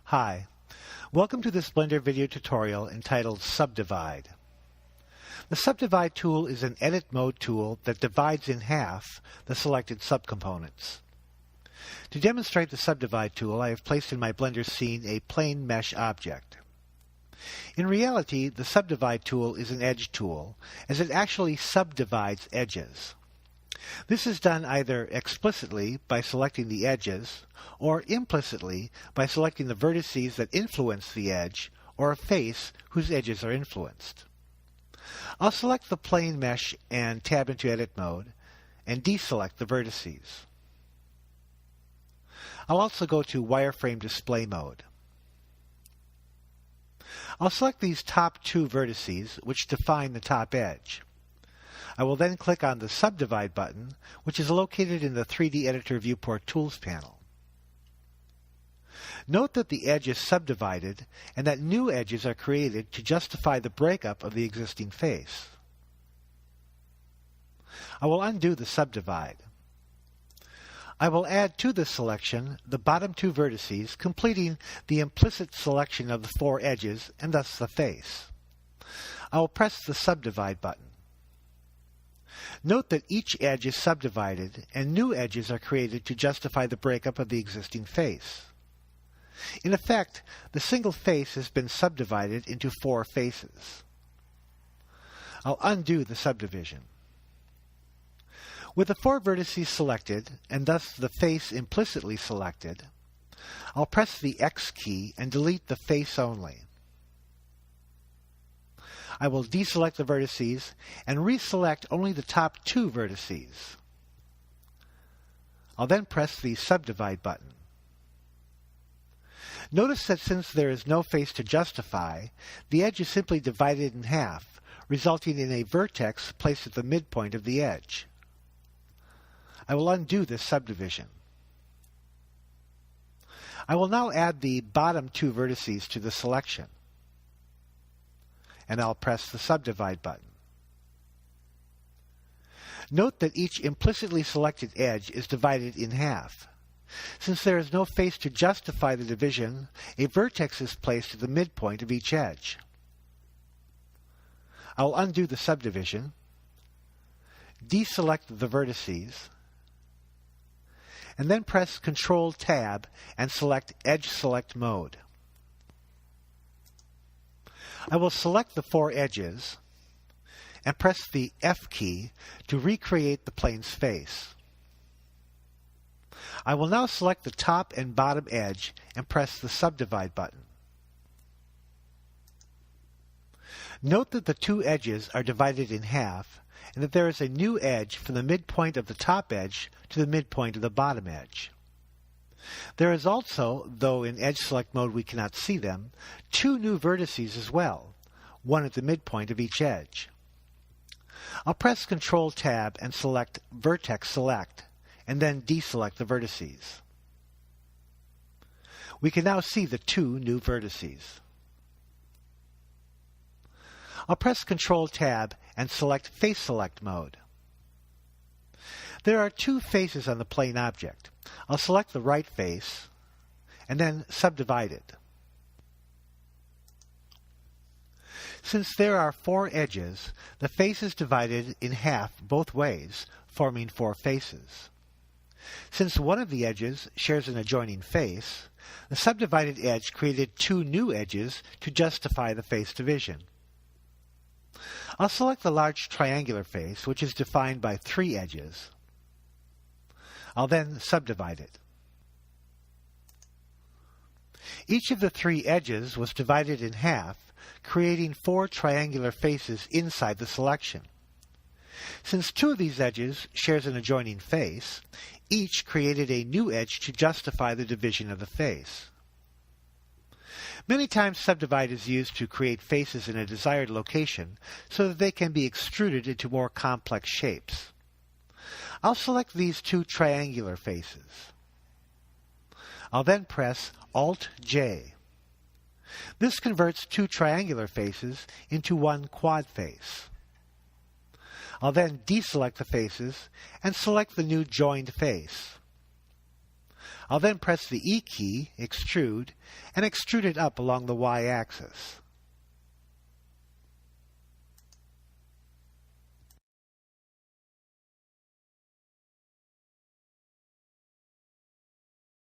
Hi, welcome to this Blender video tutorial entitled Subdivide. The Subdivide tool is an edit mode tool that divides in half the selected subcomponents. To demonstrate the Subdivide tool, I have placed in my Blender scene a plane mesh object. In reality, the Subdivide tool is an edge tool, as it actually subdivides edges. This is done either explicitly by selecting the edges, or implicitly by selecting the vertices that influence the edge, or a face whose edges are influenced. I'll select the plane mesh and tab into Edit mode, and deselect the vertices. I'll also go to Wireframe Display mode. I'll select these top two vertices, which define the top edge. I will then click on the Subdivide button, which is located in the 3D Editor Viewport Tools panel. Note that the edge is subdivided and that new edges are created to justify the breakup of the existing face. I will undo the subdivide. I will add to this selection the bottom two vertices, completing the implicit selection of the four edges and thus the face. I will press the Subdivide button. Note that each edge is subdivided and new edges are created to justify the breakup of the existing face. In effect, the single face has been subdivided into four faces. I'll undo the subdivision. With the four vertices selected, and thus the face implicitly selected, I'll press the X key and delete the face only. I will deselect the vertices and reselect only the top two vertices. I'll then press the Subdivide button. Notice that since there is no face to justify, the edge is simply divided in half, resulting in a vertex placed at the midpoint of the edge. I will undo this subdivision. I will now add the bottom two vertices to the selection, and I'll press the Subdivide button. Note that each implicitly selected edge is divided in half. Since there is no face to justify the division, a vertex is placed at the midpoint of each edge. I'll undo the subdivision, deselect the vertices, and then press Ctrl-Tab and select Edge Select Mode. I will select the four edges and press the F key to recreate the plane's face. I will now select the top and bottom edge and press the Subdivide button. Note that the two edges are divided in half and that there is a new edge from the midpoint of the top edge to the midpoint of the bottom edge. There is also, though in Edge Select mode we cannot see them, two new vertices as well, one at the midpoint of each edge. I'll press Ctrl-Tab and select Vertex Select, and then deselect the vertices. We can now see the two new vertices. I'll press Ctrl-Tab and select Face Select mode. There are two faces on the plane object. I'll select the right face and then subdivide it. Since there are four edges, the face is divided in half both ways, forming four faces. Since one of the edges shares an adjoining face, the subdivided edge created two new edges to justify the face division. I'll select the large triangular face, which is defined by three edges. I'll then subdivide it. Each of the three edges was divided in half, creating four triangular faces inside the selection. Since two of these edges shares an adjoining face, each created a new edge to justify the division of the face. Many times Subdivide is used to create faces in a desired location so that they can be extruded into more complex shapes. I'll select these two triangular faces. I'll then press Alt-J. This converts two triangular faces into one quad face. I'll then deselect the faces and select the new joined face. I'll then press the E key, extrude, and extrude it up along the Y-axis.